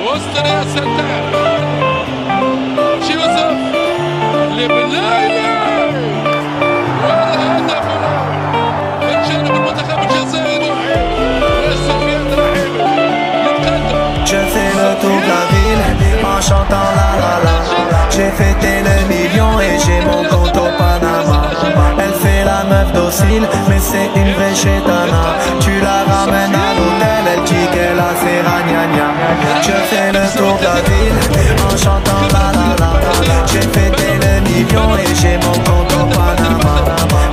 وسط يا ستار يوسف لبلايلي والهدف من جانب المنتخب الجزائري والسفيان رحيمي يتقدم. Je fais le tour de la ville en chantant la la la. J'ai fêté le million et j'ai mon compte au Panama. Elle fait la meuf docile mais c'est une vraie chétana. Tu la ramènes à l'hôtel, elle dit qu'elle a fait ragnagna. Je fais le tour de la ville en chantant la la la. J'ai fêté le million et j'ai mon compte au Panama.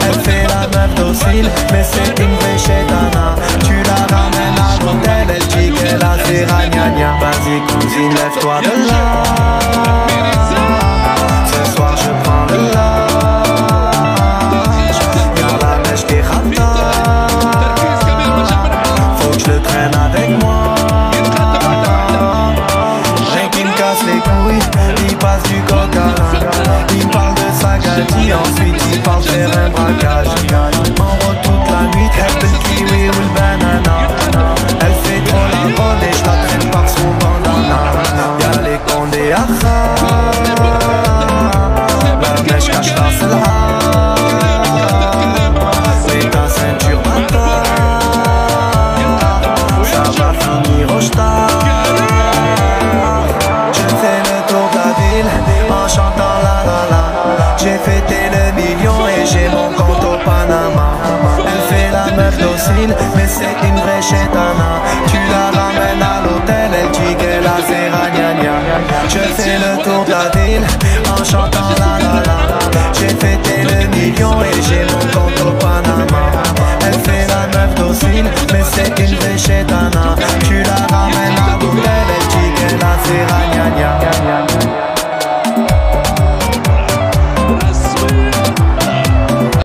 Elle fait la meuf docile mais c'est une vraie chétana. Tu la ramènes à l'hôtel, elle dit qu'elle a fait ragnagna. Vas-y cousine, lève-toi de là. Ce soir je prends le large. Y'a la mèche qui rata. Faut que je le traîne avec moi. Rien qui me casse les couilles, il passe du coca. Il parle de sa gadie, ensuite il parle faire un braquage. En route toute la nuit, elle le kiwi ou le banana. Elle fait trop la bonne et je la traîne par son bandana. Y'a les condés à la mèche cache la selha. C'est ta ceinture bâtard. Ça va finir au stade. Je fais le tour de la ville en chantant la la la. J'ai fêté le million et j'ai mon compte au Panama. Elle fait la meuf docile mais c'est une vraie chétana. Tu la ramènes à l'hôtel, elle dit qu'elle a fait ragnagna. Je fais le tour de la ville